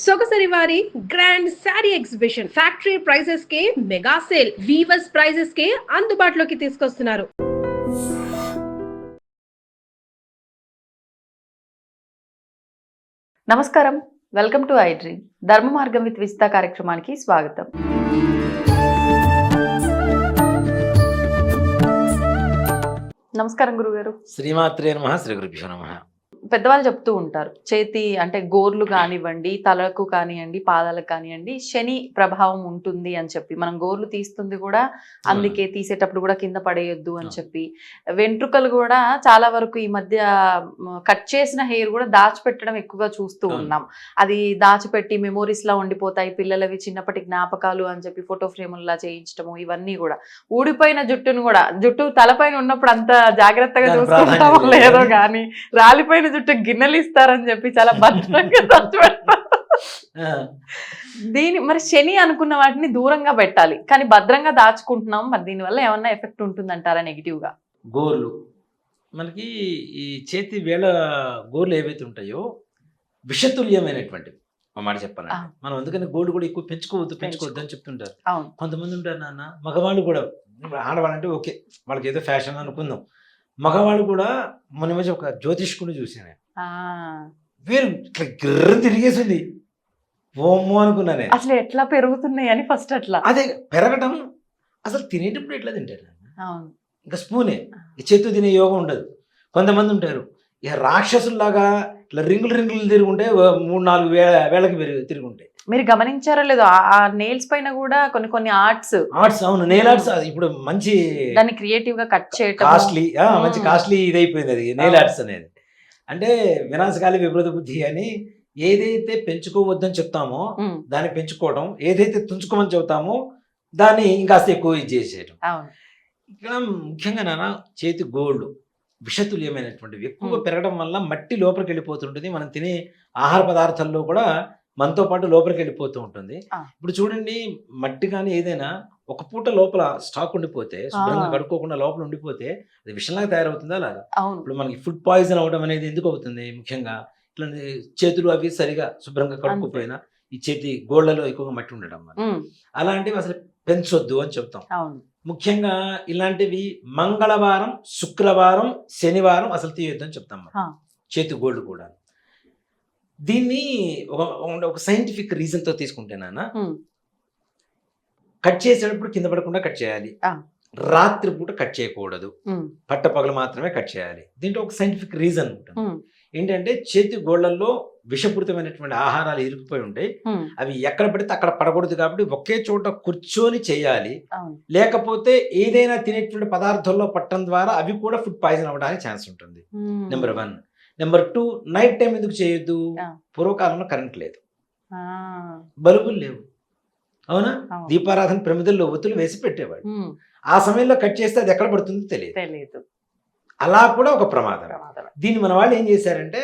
సొగసరి వారి grand sari exhibition factory prices కే mega sale weavers prices కే అందుబాటులోకి తీసుకొస్తున్నారు. నమస్కారం, వెల్కమ్ టు ఐ డ్రీమ్. ధర్మ మార్గం విత్ విజిత కార్యక్రమానికి స్వాగతం. నమస్కారం గురుగారు. శ్రీమాత్రే నమః. శ్రీ గురుభ్యో నమః. పెద్దవాళ్ళు చెప్తూ ఉంటారు, చేతి అంటే గోర్లు కానివ్వండి, తలకు కానివ్వండి, పాదాలకు కానివ్వండి, శని ప్రభావం ఉంటుంది అని చెప్పి, మనం గోర్లు తీస్తుంది కూడా అందుకే తీసేటప్పుడు కూడా కింద పడేయొద్దు అని చెప్పి, వెంట్రుకలు కూడా చాలా వరకు ఈ మధ్య కట్ చేసిన హెయిర్ కూడా దాచిపెట్టడం ఎక్కువగా చూస్తూ ఉన్నాం. అది దాచిపెట్టి మెమోరీస్ లా ఉండిపోతాయి, పిల్లలవి చిన్నప్పటి జ్ఞాపకాలు అని చెప్పి ఫోటో ఫ్రేముల్లా చేయించడము, ఇవన్నీ కూడా. ఊడిపోయిన జుట్టును కూడా, జుట్టు తలపైన ఉన్నప్పుడు అంత జాగ్రత్తగా చూసుకుంటామో లేదో కానీ, రాలిపోయిన జుట్టు గిన్నెలు ఇస్తారని చెప్పి చాలా భద్రంగా దాచిపెడతారు. దీని మరి శని అనుకున్న వాటిని దూరంగా పెట్టాలి, కానీ భద్రంగా దాచుకుంటున్నాం. మరి దీనివల్ల ఏమన్నా ఎఫెక్ట్ ఉంటుందంటారా నెగిటివ్ గా? గోర్లు మనకి ఈ చేతి వేళ గోర్లు ఏవైతే ఉంటాయో విషతుల్యమైనటువంటివి. మా మాట చెప్పాలంటే మనం అందుకని గోల్డ్ కూడా ఎక్కువ పెంచుకోవద్దు అని చెప్తుంటారు. కొంతమంది ఉంటారు నాన్న, మగవాళ్ళు కూడా, ఆడవాళ్ళంటే ఓకే వాళ్ళకి ఏదో ఫ్యాషన్ అనుకుందాం, మగవాళ్ళు కూడా మన మధ్య ఒక జ్యోతిష్కుడు చూసాను, వీరు ఇట్లా గిర్ర తిరిగేసింది, ఓమో అనుకున్నానే. అసలు ఎట్లా పెరుగుతున్నాయి అని ఫస్ట్ అట్లా అదే పెరగటం. అసలు తినేటప్పుడు ఎట్లా తింటారు, ఇంకా స్పూనే, చేతు తినే యోగం ఉండదు. కొంతమంది ఉంటారు ఇక రాక్షసుల్లాగా ఇట్లా రింగులు తిరుగుంటే 3-4 వేళకి తిరుగుంటాయి. మీరు గమనించారో లేదో, ఆ నెయిల్స్ పైన కూడా కొన్ని ఆర్ట్స్. అవును, నెయిల్ ఆర్ట్స్ ఇప్పుడు మంచి, దాన్ని క్రియేటివ్ గా కట్ చేయటం, కాస్ట్లీ, మంచి కాస్ట్లీ ఇదైపోయింది అది నెయిల్ ఆర్ట్స్ అనేది. అంటే వినాశకాలి విపరీత బుద్ధి అని, ఏదైతే పెంచుకోవద్దని చెప్తామో దాన్ని పెంచుకోవడం, ఏదైతే తుంచుకోమని చెబుతామో దాన్ని ఇంకాస్త ఎక్కువ ఇది చేసేయడం. ఇక్కడ ముఖ్యంగా నాన్న చేతి గోల్డ్ విషతుల్యమైనటువంటివి ఎక్కువగా పెరగడం వల్ల మట్టి లోపలికి వెళ్ళిపోతుంటుంది. మనం తినే ఆహార పదార్థాల్లో కూడా మనతో పాటు లోపలికి వెళ్ళిపోతూ ఉంటుంది. ఇప్పుడు చూడండి, మట్టి కానీ ఏదైనా ఒక పూట లోపల స్టాక్ ఉండిపోతే, శుభ్రంగా కడుక్కోకుండా లోపల ఉండిపోతే అది విషంలాగా తయారవుతుందా అలాగా? ఇప్పుడు మనకి ఫుడ్ పాయిజన్ అవడం అనేది ఎందుకు అవుతుంది? ముఖ్యంగా ఇట్లా చేతులు అవి సరిగా శుభ్రంగా కడుక్కోపోయినా ఈ చేతి గోళ్లలో ఎక్కువగా మట్టి ఉండడం వల్ల అలాంటివి అసలు పెంచొద్దు అని చెప్తాం. ముఖ్యంగా ఇలాంటివి మంగళవారం, శుక్రవారం, శనివారం అసలు తీయొద్దు అని చెప్తాం మనం. చేతి గోల్డ్ కూడా దీన్ని ఒక సైంటిఫిక్ రీజన్ తో తీసుకుంటే నాన్న, కట్ చేసేటప్పుడు కింద పడకుండా కట్ చేయాలి, రాత్రి పూట కట్ చేయకూడదు, పట్టపగలు మాత్రమే కట్ చేయాలి. దీంట్లో ఒక సైంటిఫిక్ రీజన్ ఉంటుంది. ఏంటంటే చేతి గోళ్లలో విషపూరితమైనటువంటి ఆహారాలు ఇరుక్కుపోయి ఉంటాయి, అవి ఎక్కడ పడితే అక్కడ పడకూడదు. కాబట్టి ఒకే చోట కూర్చొని చేయాలి, లేకపోతే ఏదైనా తినేటువంటి పదార్థాల్లో పట్టడం ద్వారా అవి కూడా ఫుడ్ పాయిజన్ అవ్వడానికి ఛాన్స్ ఉంటుంది. నెంబర్ 1. నెంబర్ 2, నైట్ టైం ఎందుకు చేయొద్దు? పూర్వకాలంలో కరెంట్ లేదు, బల్బులు లేవు, అవునా? దీపారాధన ప్రమిదల్లో ఒత్తులు వేసి పెట్టేవాడు. ఆ సమయంలో కట్ చేస్తే అది ఎక్కడ పడుతుందో తెలియదు. అలా కూడా ఒక ప్రమాదం. దీన్ని మన వాళ్ళు ఏం చేశారంటే,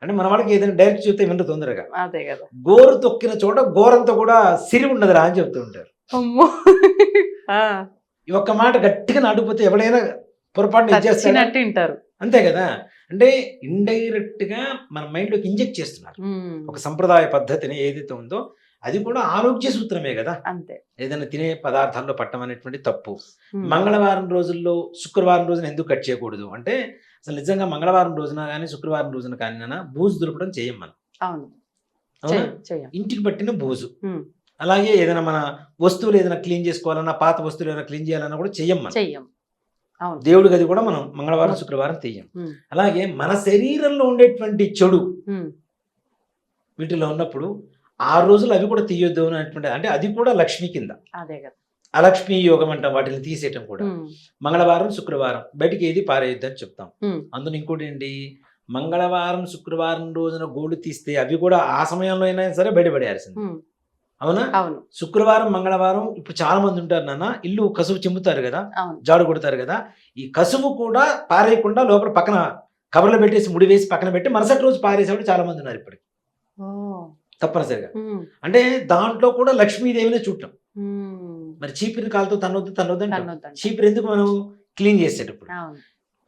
అంటే మన వాళ్ళకి ఏదైనా డైరెక్ట్ చెప్తే వినరు తొందరగా, గోరు తొక్కిన చోట గోరంతా కూడా సిరి ఉండదురా అని చెప్తూ ఉంటారు. ఈ ఒక్క మాట గట్టిగా నాటుకుపోతే ఎవడైనా పొరపాటు ఇచ్చేస్తారు, అంతే కదా. అంటే ఇండైరెక్ట్ గా మన మైండ్ లోకి ఇంజెక్ట్ చేస్తున్నారు ఒక సంప్రదాయ పద్ధతిని ఏదైతే ఉందో. అది కూడా ఆరోగ్య సూత్రమే కదా. అంతే, ఏదైనా తినే పదార్థాల్లో పట్టడం అనేటువంటి తప్పు. మంగళవారం రోజుల్లో, శుక్రవారం రోజున ఎందుకు కట్ చేయకూడదు అంటే, అసలు నిజంగా మంగళవారం రోజున కానీ శుక్రవారం రోజున కానీ బూజు దులపడం చేయం మనం. అవునా? ఇంటికి పట్టిన బూజు. అలాగే ఏదైనా మన వస్తువులు ఏదైనా క్లీన్ చేసుకోవాలన్నా, పాత వస్తువులు ఏదైనా క్లీన్ చేయాలన్నా కూడా చెయ్యం మనం. దేవుడి గది కూడా మనం మంగళవారం, శుక్రవారం తీయం. అలాగే మన శరీరంలో ఉండేటువంటి చెడు వీటిలో ఉన్నప్పుడు ఆ రోజులు అవి కూడా తీయొద్దు అనేటువంటి, అంటే అది కూడా లక్ష్మి కింద, అలక్ష్మీ యోగం అంటాం వాటిని తీసేయటం కూడా. మంగళవారం, శుక్రవారం బయటికి ఏది పారేయొద్దు అని చెప్తాం. అందులో ఇంకోటి ఏంటి, మంగళవారం, శుక్రవారం రోజున గోల్డ్ తీస్తే అవి కూడా ఆ సమయంలో అయినా సరే బయటపడేయాల్సింది, అవునా? శుక్రవారం, మంగళవారం ఇప్పుడు చాలా మంది ఉంటారు నాన్న, ఇల్లు కసువు చిమ్ముతారు కదా, జాడు కొడతారు కదా, ఈ కసువు కూడా పారేయకుండా లోపల పక్కన కవర్లో పెట్టేసి ముడి వేసి పక్కన పెట్టి మరుసటి రోజు పారేసేవాడు చాలా మంది ఉన్నారు ఇప్పటికి, తప్పనిసరిగా. అంటే దాంట్లో కూడా లక్ష్మీదేవినే చూడటం. మరి చీపిరి కాలుతో తన్నొద్దు అంటే చీపిరి ఎందుకు మనం క్లీన్ చేసేటప్పుడు.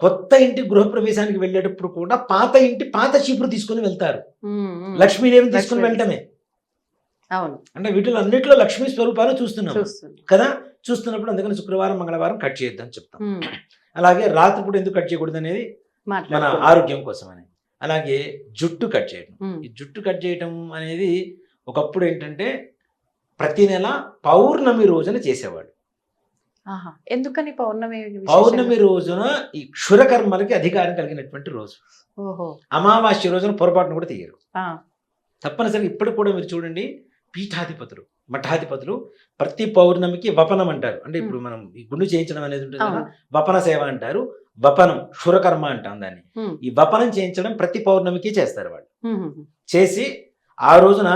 కొత్త ఇంటి గృహప్రవేశానికి వెళ్ళేటప్పుడు కూడా పాత ఇంటి పాత చీపురు తీసుకుని వెళ్తారు, లక్ష్మీదేవిని తీసుకుని వెళ్ళటమే. అవును, అంటే వీటిలో అన్నిట్లో లక్ష్మీ స్వరూపాన్ని చూస్తున్నాం చూస్తున్నా. కదా. చూస్తున్నప్పుడు అందుకని శుక్రవారం మంగళవారం కట్ చేయొద్దని చెప్తాం. ఉమ్, అలాగే రాత్రిపూట ఎందుకు కట్ చేయకూడదు అనేది మన మాట్లాడుకుందాం. ఆరోగ్యం కోసమని. అలాగే జుట్టు కట్ చేయడం, ఉమ్, ఈ జుట్టు కట్ చేయడం అనేది ఒకప్పుడు ఏంటంటే ప్రతి నెల పౌర్ణమి రోజున చేసేవాడు. ఆహా. ఎందుకని పౌర్ణమి విశేషంగా? పౌర్ణమి రోజున ఈ క్షురకర్మలకి అధికారం కలిగినటువంటి రోజు. ఓహో. అమావాస్య రోజున పొరపాటును కూడా తీయరు. ఆ, తప్పనిసరిగా ఇప్పటికి కూడా మీరు చూడండి, పీఠాధిపతులు మఠాధిపతులు ప్రతి పౌర్ణమికి వపనం అంటారు. అంటే ఇప్పుడు మనం ఈ గుండు చేయించడం అనేది ఉంటుంది కదా, అవును. వపన సేవ అంటారు. వపనం క్షురకర్మ అంటాం దాన్ని. ఉమ్, ఈ వపనం చేయించడం ప్రతి పౌర్ణమికి చేస్తారు వాళ్ళు. ఉమ్, ఉమ్, చేసి ఆ రోజున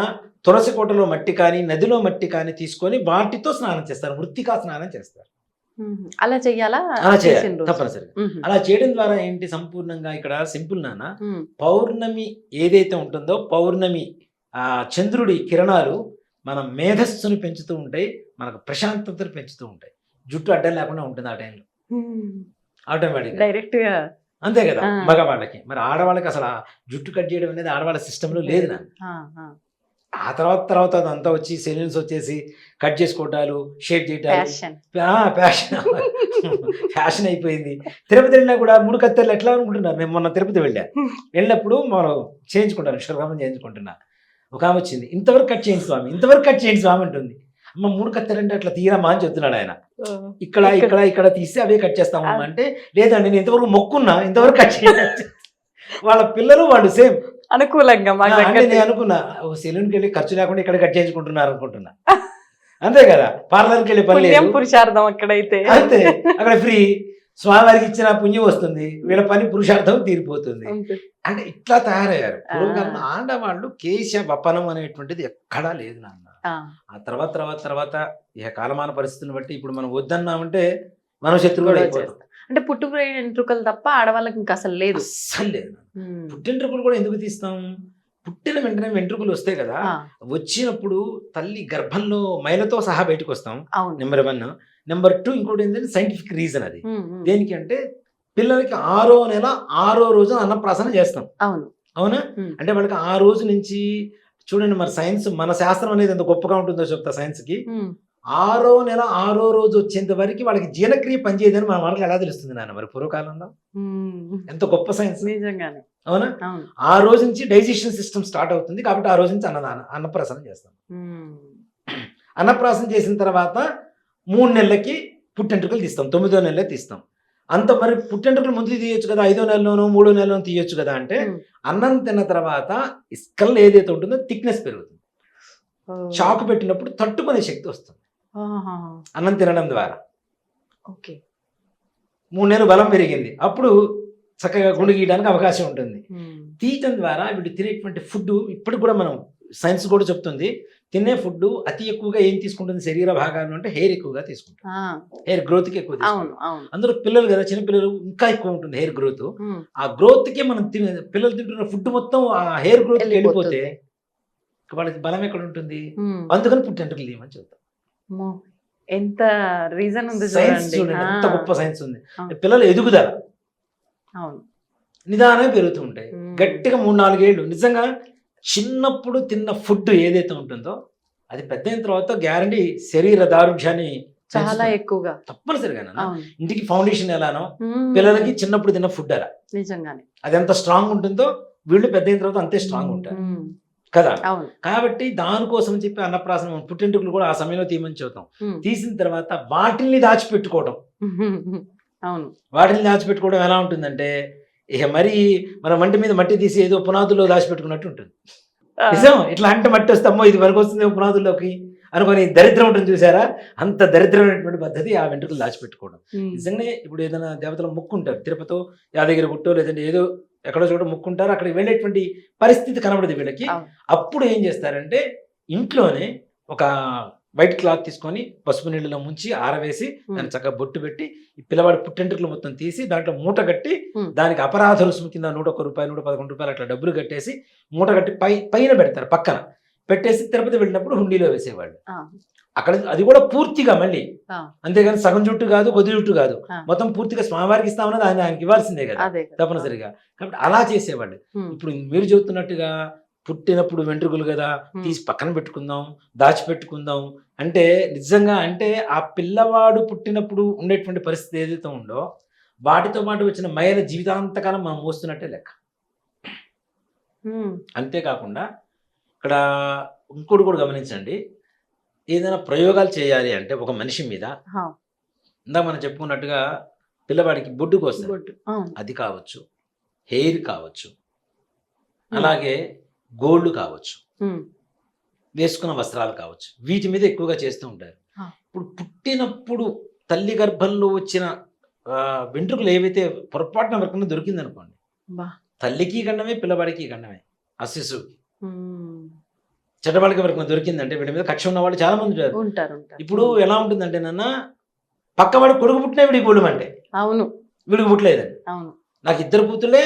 తులసి కోటలో మట్టి కానీ నదిలో మట్టి కానీ తీసుకొని వాటితో స్నానం చేస్తారు, మృత్తికా స్నానం చేస్తారు. ఉమ్. అలా చెయ్యాలా? అలా చేయాలి చేసిన రోజు. తప్పనిసరిగా. ఉమ్, అలా చేయడం ద్వారా ఏంటి, సంపూర్ణంగా ఇక్కడ సింపుల్ నాన్న, ఉమ్, పౌర్ణమి ఏదైతే ఉంటుందో పౌర్ణమి ఆ చంద్రుడి కిరణాలు మన మేధస్సును పెంచుతూ ఉంటాయి, మనకు ప్రశాంతతను పెంచుతూ ఉంటాయి. జుట్టు అడ్డం లేకుండా ఉంటుంది ఆ టైంలో ఉమ్. ఆటోమేటిక్గా. డైరెక్ట్ గా. అంతే కదా ఆ. మగవాళ్ళకి. మరి ఆడవాళ్ళకి అసలు ఆ జుట్టు కట్ చేయడం అనేది ఆడవాళ్ళ సిస్టంలో లేదు నాన్న. ఆ, ఆ. ఆ తర్వాత అదంతా వచ్చి సెలూన్స్ వచ్చేసి కట్ చేసుకోవటాలు, షేప్ చేయటాలు, Passion. ఫ్యాషన్ అయిపోయింది. తిరుపతి వెళ్ళినా కూడా 3 కత్తెరలు ఎట్లా అనుకుంటున్నారు. మేము మొన్న తిరుపతి వెళ్ళినప్పుడు మనం చేయించుకుంటాను, క్షురకర్మ చేయించుకుంటున్నా. ఒక ఆమె వచ్చింది, ఇంతవరకు కట్ చేయండి స్వామి, ఇంతవరకు కట్ చేయండి స్వామి అంటుంది. అమ్మ 3 కత్తెరలు అంటే అట్లా తీయరమ్మా అని చెప్తున్నాడు ఆయన. ఇక్కడ ఇక్కడ ఇక్కడ తీసి అవే కట్ చేస్తాము అంటే, లేదండి నేను ఇంతవరకు మొక్కున్నా, ఇంతవరకు కట్ చేయండి. వాళ్ళ పిల్లలు వాళ్ళు సేమ్ అనుకూలంగా మాకు అంటే తగ్గట్టు. నేను అనుకున్నా, సెలూన్కి వెళ్ళి ఖర్చు లేకుండా ఇక్కడ కట్ చేయించుకుంటున్నారు అనుకుంటున్నా. అంతే కదా, పార్లర్కి వెళ్ళి పని పుణ్యం లేదు. పురుషార్థం అక్కడైతే. అంతే, అక్కడ ఫ్రీ. స్వామివారికి ఇచ్చిన పుణ్యం వస్తుంది, వీళ్ళ పని పురుషార్థం తీరిపోతుంది. ఉంటుంది. అంటే ఇట్లా తయారయ్యారు. ఆ. పూర్వకాలం ఆడవాళ్ళు కేశ వపనం అనేటువంటిది ఎక్కడా లేదు నాన్న. ఆ, ఆ తర్వాత ఇక కాలమాన పరిస్థితులను బట్టి ఇప్పుడు మనం వద్దన్నామంటే మనం శత్రువులు గొడవ అయిపోతాం. చేస్తాం. అంటే పుట్టుకునే వెంట్రుకలు తప్ప ఆడవాళ్ళకి ఇంకా అసలు లేదు. అస్సలు లేదు నాన్న. ఉమ్. పుట్టింట్రుకలు కూడా ఎందుకు తీస్తాం, పుట్టిన వెంటనే వెంట్రుకలు వస్తాయి కదా, ఆ, వచ్చినప్పుడు తల్లి గర్భంలో మైలతో సహా బయటకు వస్తాం. అవును. నెంబర్ 1. నెంబర్ 2 ఇంకోటి ఏంటంటే సైంటిఫిక్ రీజన్ అది. ఉమ్, ఉమ్. దేనికి అంటే పిల్లలకి 6వ నెల 6వ రోజు అన్నప్రాసన చేస్తాం. అవును. అవునా? ఉమ్. అంటే వాళ్ళకి ఆ రోజు నుంచి చూడండి, మరి సైన్స్ మన శాస్త్రం అనేది ఎంత గొప్పగా ఉంటుందో చెప్తా. సైన్స్కి ఉమ్. 6వ నెల 6వ రోజు వచ్చేంత వరకు వాళ్ళకి జీర్ణక్రియ పనిచేయదని మన వాళ్ళకి ఎలా తెలుస్తుంది నాన్న మరి పూర్వకాలంలో? ఉమ్. ఎంత గొప్ప సైన్స్. నిజంగానే. అవునా? అవును. ఆ రోజు నుంచి డైజెషన్ సిస్టమ్ స్టార్ట్ అవుతుంది కాబట్టి ఆ రోజు నుంచి అన్నప్రాసన చేస్తాం. ఉమ్. అన్నప్రాసన చేసిన తర్వాత 3 నెలలకి పుట్టెంట్రుకలు తీస్తాం, 9వ నెలలో తీస్తాం. అంత మరి పుట్టెంట్రుకలు ముందు తీయొచ్చు కదా, 5వ నెలలోనో 3వ నెలలోనో తీయొచ్చు కదా. అంటే ఉమ్. అన్నం తిన్న తర్వాత స్కల్ ఏదైతే ఉంటుందో థిక్నెస్ పెరుగుతుంది. ఓ. షాక్ పెట్టినప్పుడు తట్టుకునే శక్తి వస్తుంది ఆహా. అన్నం తినడం ద్వారా. ఓకే. 3 నెలలు బలం పెరిగింది, అప్పుడు చక్కగా గుండు గీయడానికి అవకాశం ఉంటుంది. ఉమ్. తీయటం ద్వారా వీళ్ళు తినేటువంటి ఫుడ్ ఇప్పుడు కూడా మనం సైన్స్ కూడా చెప్తుంది, తినే ఫుడ్ అతి ఎక్కువగా ఏం తీసుకుంటుంది శరీర భాగాలు అంటే హెయిర్ ఎక్కువగా తీసుకుంటుంది. ఆ, హెయిర్ గ్రోత్కి ఎక్కువ అవును, తీసుకుంటుంది. అవును. అందులో పిల్లలు కదా, చిన్న పిల్లలు ఇంకా ఎక్కువ ఉంటుంది హెయిర్ గ్రోత్. ఉమ్. ఆ గ్రోత్కి మనం పిల్లలు తింటున్న ఫుడ్ మొత్తం ఆ హెయిర్ గ్రోత్కి వెళ్ళిపోతే వాళ్ళకి బలం ఎక్కడ ఉంటుంది? ఉమ్. అందుకని పుట్టెంట్రుకలు తీయమని చెప్తాం. అమ్మో. ఎంత రీజన్ ఉంది సైన్స్ చూడండి. చూడండి, ఎంత ఆ, గొప్ప సైన్స్ ఉంది. అవును. పిల్లలు ఎదుగుదల అవును. నిదానంగా పెరుగుతూ ఉంటాయి. ఉమ్. గట్టిగా 3-4 ఏళ్ళు నిజంగా చిన్నప్పుడు తిన్న ఫుడ్ ఏదైతే ఉంటుందో అది పెద్ద అయిన తర్వాత గ్యారంటీ శరీర దారుఢ్యాన్ని చాలా పెంచుతుంది. ఎక్కువగా. తప్పనిసరిగా అవును. ఇంటికి ఫౌండేషన్ ఎలానో ఉమ్. పిల్లలకి చిన్నప్పుడు తిన్న ఫుడ్ అలా నిజంగానే. అది ఎంత స్ట్రాంగ్ ఉంటుందో వీళ్ళు పెద్ద అయిన తర్వాత అంతే స్ట్రాంగ్ ఉంటారు ఉమ్. కదా. అవును. కాబట్టి దానికోసం చెప్పి అన్నప్రాసన పుట్టింటికలు కూడా ఆ సమయంలో తీయమని చెబుతాం. ఉమ్. తీసిన తర్వాత వాటిల్ని దాచిపెట్టుకోవడం. అవును. వాటిని దాచిపెట్టుకోవడం ఎలా ఉంటుందంటే ఇక మరి మన వంటి మీద మట్టి తీసి ఏదో పునాదుల్లో దాచిపెట్టుకున్నట్టు ఉంటుంది. ఆ. నిజం, ఇట్లా అంటే మట్టి వస్తామో ఇది వరకు వస్తుంది పునాదుల్లోకి అనుకొని దరిద్రం ఉంటుంది చూసారా, అంత దరిద్రమైనటువంటి పద్ధతి ఆ వెంట్రుకలు దాచిపెట్టుకోవడం. ఉమ్. నిజంగానే ఇప్పుడు ఏదైనా దేవతలు ముక్కుంటారు, తిరుపతితో యాదగిరి గుట్టో లేదంటే ఏదో ఎక్కడో చోట ముక్కుంటారు, అక్కడికి వెళ్ళేటువంటి పరిస్థితి కనబడదు వీళ్ళకి. అవును. అప్పుడు ఏం చేస్తారంటే ఇంట్లోనే ఒక వైట్ క్లాత్ తీసుకొని పసుపు నీళ్ళలో ముంచి ఆరవేసి దాన్ని చక్కగా బొట్టు పెట్టి ఈ పిల్లవాడి పుట్టెంట్రుకలు మొత్తం తీసి దాంట్లో మూట కట్టి దానికి అపరాధ రుసుము కింద 101 రూపాయలు 111 రూపాయలు అట్లా డబ్బులు కట్టేసి మూట కట్టి పైన పెడతారు, పక్కన పెట్టేసి తిరుపతి వెళ్ళినప్పుడు హుండీలో వేసేవాళ్ళు. ఆ. అక్కడ అది కూడా పూర్తిగా మళ్ళీ ఆ. అంతేగాని సగం జుట్టు కాదు, కొద్ది జుట్టు కాదు, ఆ. మొత్తం పూర్తిగా స్వామివారికి ఇస్తామన్నది ఆయనకి ఇవ్వాల్సిందే కదా అదే కదా. తప్పనిసరిగా. కాబట్టి అలా చేసేవాళ్ళు. ఉమ్. ఇప్పుడు మీరు చెబుతున్నట్టుగా పుట్టినప్పుడు వెంట్రుకలు కదా తీసి పక్కన పెట్టుకుందాం, దాచిపెట్టుకుందాం అంటే నిజంగా అంటే ఆ పిల్లవాడు పుట్టినప్పుడు ఉండేటువంటి పరిస్థితి ఏదైతే ఉందో వాటితో పాటు వచ్చిన మైల జీవితాంతకాలం మనం మోస్తున్నట్టే లెక్క. అంతేకాకుండా ఇక్కడ ఇంకోటి కూడా గమనించండి, ఏదైనా ప్రయోగాలు చేయాలి అంటే ఒక మనిషి మీద ఇందాక మనం చెప్పుకున్నట్టుగా పిల్లవాడికి బొడ్డుకు వస్తుంది, అది కావచ్చు, హెయిర్ కావచ్చు, అలాగే గోల్డ్ కావచ్చు, వేసుకున్న వస్త్రాలు కావచ్చు, వీటి మీద ఎక్కువగా చేస్తూ ఉంటారు. ఇప్పుడు పుట్టినప్పుడు తల్లి గర్భంలో వచ్చిన వెంట్రుకలు ఏవైతే పొరపాటున వరకు దొరికింది అనుకోండి, తల్లికి గండమే పిల్లవాడికి గండమే, ఆ శిశువుకి చెడ్డవాడికి వరకు దొరికిందంటే వీడి మీద కక్ష ఉన్న వాళ్ళు చాలా మంది ఉంటారు. ఇప్పుడు ఎలా ఉంటుందంటే నాన్న పక్కవాడు కొడుకు పుట్టినా వీడికి గోళ్ళు అంటే అవును వీడికి పుట్టలేదండి. అవును, నాకు 2 కూతుర్లే,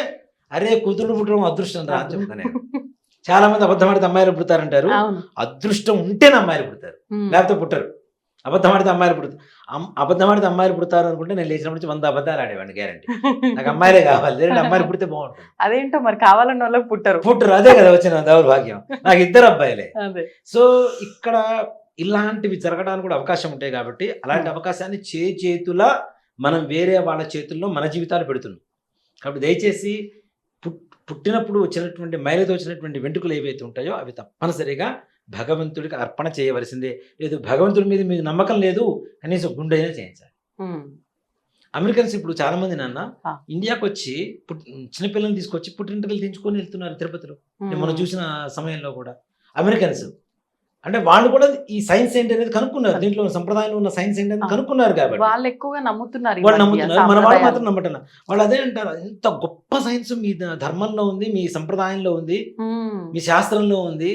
అరే కూతురు పుట్టడం అదృష్టం రా అని చెప్తాను నేను. చాలా మంది అబద్ధమాడితే అమ్మాయిలు పుడతారంటారు, అదృష్టం ఉంటేనే అమ్మాయిలు పుడతారు, లేకపోతే పుట్టరు. అబద్ధమాడితే అమ్మాయిలు పుడతారు, అబద్ధమాడితే అమ్మాయిలు పుడతారు అనుకుంటే నేను లేచినప్పుడు 100 అబద్ధాలు ఆడేవాడిని గ్యారంటీ. నాకు అమ్మాయిలే కావాలి, లేదంటే అమ్మాయిలు పుడితే బాగుంటుంది. అదేంటో మరి కావాలన్న వాళ్ళకి పుట్టరు. అదే కదా వచ్చిన దౌర్భాగ్యం. నాకు 2 అబ్బాయిలే. సో ఇక్కడ ఇలాంటివి జరగడానికి కూడా అవకాశం ఉంటాయి కాబట్టి అలాంటి అవకాశాన్ని చేతులా మనం వేరే వాళ్ళ చేతుల్లో మన జీవితాలు పెడుతున్నాం. కాబట్టి దయచేసి పుట్టినప్పుడు వచ్చినటువంటి మైలతో వచ్చినటువంటి వెంట్రుకలు ఏవైతే ఉంటాయో అవి తప్పనిసరిగా భగవంతుడికి అర్పణ చేయవలసిందే. లేదు భగవంతుడి మీద మీకు నమ్మకం లేదు, కనీసం గుండెనే చేయించాలి. అమెరికన్స్ ఇప్పుడు చాలా మంది నాన్న ఇండియాకి వచ్చి చిన్నపిల్లల్ని తీసుకొచ్చి పుట్టింటికలు తెంచుకొని వెళ్తున్నారు తిరుపతిలో. నేను మనం చూసిన సమయంలో కూడా అమెరికన్స్ అంటే వాళ్ళు కూడా ఈ సైన్స్ ఏంటి అనేది కనుక్కున్నారు, దీంట్లో సంప్రదాయంలో ఉన్న సైన్స్ ఏంటి అనేది కనుక్కున్నారు కాబట్టి వాళ్ళు ఎక్కువగా నమ్ముతున్నారు. వాళ్ళు నమ్ముతున్నారు, మన వాళ్ళు మాత్రం నమ్మటం. వాళ్ళు అదే అంటారు, ఇంత గొప్ప సైన్స్ మీ ధర్మంలో ఉంది, మీ సంప్రదాయంలో ఉంది, మీ శాస్త్రంలో ఉంది,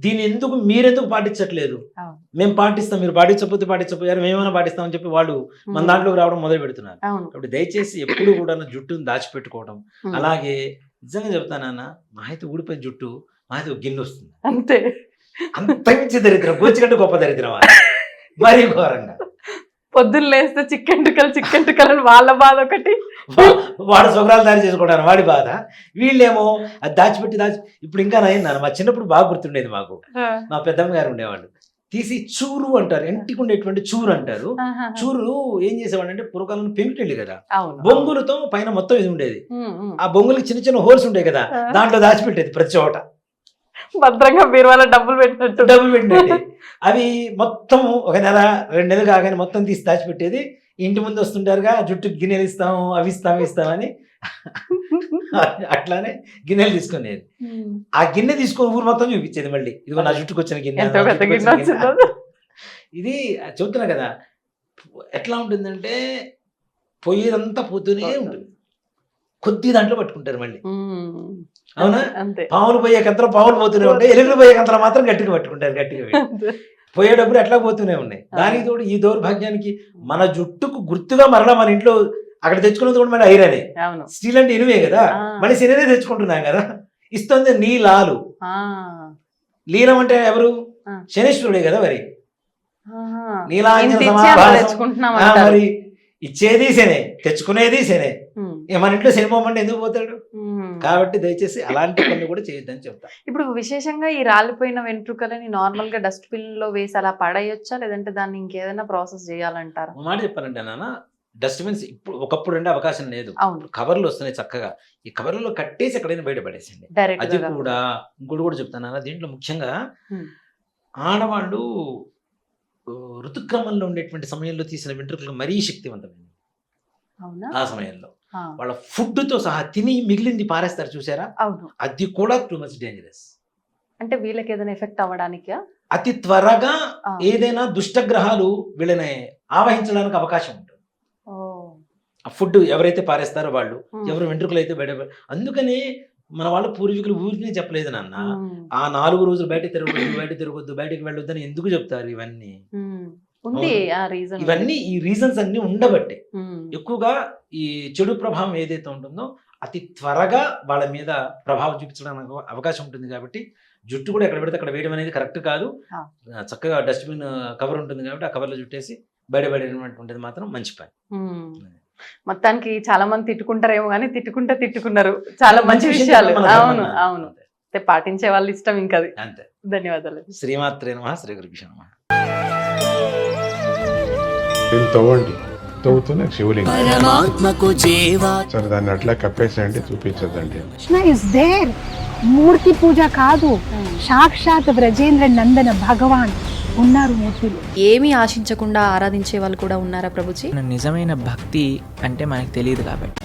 దీన్ని ఎందుకు మీరెందుకు పాటించట్లేదు? మేము పాటిస్తాం, మీరు పాటించకపోతే మేమైనా పాటిస్తామని చెప్పి వాళ్ళు మన దాంట్లోకి రావడం మొదలు పెడుతున్నారు. కాబట్టి దయచేసి ఎప్పుడు కూడా జుట్టును దాచిపెట్టుకోవడం. అలాగే నిజంగా చెప్తానన్న, మా అయితే ఊడిపోయిన జుట్టు మా అయితే ఒక గిన్నె వస్తుంది అంతే, అంత మించి దరిద్రం, గోచికంటే గొప్ప దరిద్రం మరీ ఘోరంగా. పొద్దున్న లేస్తే చిక్కెంటుకలు వాళ్ళ బాధ ఒకటి, వాడు సుఖరాలు దారి చేసుకుంటారు వాడి బాధ, వీళ్ళేమో అది దాచిపెట్టి ఇప్పుడు ఇంకా నయ్యిందన్న. మా చిన్నప్పుడు బాగా గుర్తుండేది, మాకు మా పెద్దమ్మ గారు ఉండేవాళ్ళు, తీసి చూరు అంటారు, ఇంటికి ఉండేటువంటి చూరు అంటారు. చూరు ఏం చేసేవాడు అంటే పూర్వకాలంలో పెంకుటిల్లు కదా, బొంగులతో పైన మొత్తం ఇది ఉండేది, ఆ బొంగులకి చిన్న చిన్న హోల్స్ ఉంటాయి కదా, దాంట్లో దాచిపెట్టేది ప్రతి చోట, భద్రంగా బీరువాలో డబ్బులు పెట్టినట్టు. అవి మొత్తం 1 నెల 2 నెలలు కాగానే మొత్తం తీసి దాచిపెట్టేది. ఇంటి ముందు వస్తుంటారుగా, జుట్టుకు గిన్నెలు ఇస్తాము, అవి ఇస్తామని అట్లానే గిన్నెలు తీసుకునేది. ఆ గిన్నె తీసుకొని ఊరు మొత్తం చూపించేది, మళ్ళీ ఇదిగో నా జుట్టుకు వచ్చిన గిన్నె. ఇది చెబుతున్నా కదా, ఎట్లా ఉంటుందంటే పొయ్యిదంతా పోతూనే ఉంటుంది, కొద్ది దాంట్లో పట్టుకుంటారు మళ్ళీ. అవునా? పాములు పోయే కంతలో పాములు పోతూనే ఉంటాయి, ఎలుగులు పోయే కంతలో మాత్రం గట్టిగా పట్టుకుంటారు, గట్టిగా పోయేటప్పుడు ఎట్లా పోతూనే ఉన్నాయి. దానికి తోడు ఈ దౌర్భాగ్యానికి మన జుట్టుకు గుర్తుగా మరలా మన ఇంట్లో అక్కడ తెచ్చుకున్నది కూడా మళ్ళీ ఐరనే, స్టీల్ అంటే ఇనువే కదా, మళ్ళీ శరీరే తెచ్చుకుంటున్నాం కదా. ఇస్తుంది నీలాలు, లీలం అంటే ఎవరు? శనీశ్వరుడే కదా. మరి నీలాంజన మరి ఇచ్చేది శనే, తెచ్చుకునేది శనే, మన ఇంట్లో శనిపోమ అంటే ఎందుకు పోతాడు? కాబట్టి దయచేసి అలాంటి పనులు కూడా చేయొద్దని చెప్తా. ఇప్పుడు విశేషంగా ఈ రాలిపోయిన వెంట్రుకలని నార్మల్ గా డస్ట్బిన్ లో వేసి అలా పడేయొచ్చా, లేదంటే దాన్ని ఇంకేదైనా ప్రాసెస్ చేయాలంటారా? మాట చెప్పాలంటే నాన్న, డస్ట్బిన్స్ ఇప్పుడు ఒకప్పుడు అంటే అవకాశం లేదు, కవర్లు వస్తున్నాయి చక్కగా, ఈ కవర్లలో కట్టేసి ఎక్కడైనా బయట పడేసింది. అది కూడా ఇంకోటి కూడా చెప్తాను, దీంట్లో ముఖ్యంగా ఆడవాళ్ళు ఋతుక్రమంలో ఉండేటువంటి సమయంలో తీసిన వెంట్రుకలు మరీ శక్తివంతమైనవి. ఆ సమయంలో వాళ్ళ ఫుడ్ తో సహా తిని మిగిలింది పారేస్తారు చూసారా, అది కూడా టూ మచ్ డేంజరస్. అంటే వీళ్ళకి ఏదైనా ఎఫెక్ట్ అవ్వడానికి అతి త్వరగా ఏదైనా దుష్టగ్రహాలు వీళ్ళని ఆవహించడానికి అవకాశం ఉంటుంది. ఆ ఫుడ్ ఎవరైతే పారేస్తారో వాళ్ళు, ఎవరు వెంట్రుకలు అయితే బయట, అందుకని మన వాళ్ళ పూర్వీకులు ఊరిని చెప్పలేదు నాన్న, ఆ 4 రోజులు బయట తిరగొద్దు బయటకు వెళ్ళొద్దు అని ఎందుకు చెప్తారు? ఇవన్నీ ఈ రీజన్స్ అన్ని ఉండబట్టే ఎక్కువగా ఈ చెడు ప్రభావం ఏదైతే ఉంటుందో అతి త్వరగా వాళ్ళ మీద ప్రభావం చూపించడానికి అవకాశం ఉంటుంది. కాబట్టి జుట్టు కూడా ఎక్కడ పెడితే అక్కడ వేయడం అనేది కరెక్ట్ కాదు. చక్కగా డస్ట్బిన్ కవర్ ఉంటుంది కాబట్టి ఆ కవర్లో జుట్టేసి బయటపడేటువంటి మాత్రం మంచి పని. మొత్తానికి చాలా మంది తిట్టుకుంటారేమో కానీ తిట్టుకున్నారు, చాలా మంచి విషయాలు. అవును. అయితే పాటించే వాళ్ళ ఇష్టం ఇంకా అది. అంతే. ధన్యవాదాలు. శ్రీమాత్రే నమః, శ్రీ గురుభ్యో నమః. దీన్ని తవ్వండి, తవ్వుతూనే శివలింగం. సరే దాన్ని అట్లా కప్పేసేయండి, చూపించదండి. Krishna is there. మూర్తి పూజ కాదు, సాక్షాత్ బ్రజేంద్ర నందన భగవాన్ ఉన్నారు మూర్తిలో. ఏమీ ఆశించకుండా ఆరాధించే వాళ్ళు కూడా ఉన్నారా ప్రభుజీ? నిజమైన భక్తి అంటే మనకు తెలియదు కాబట్టి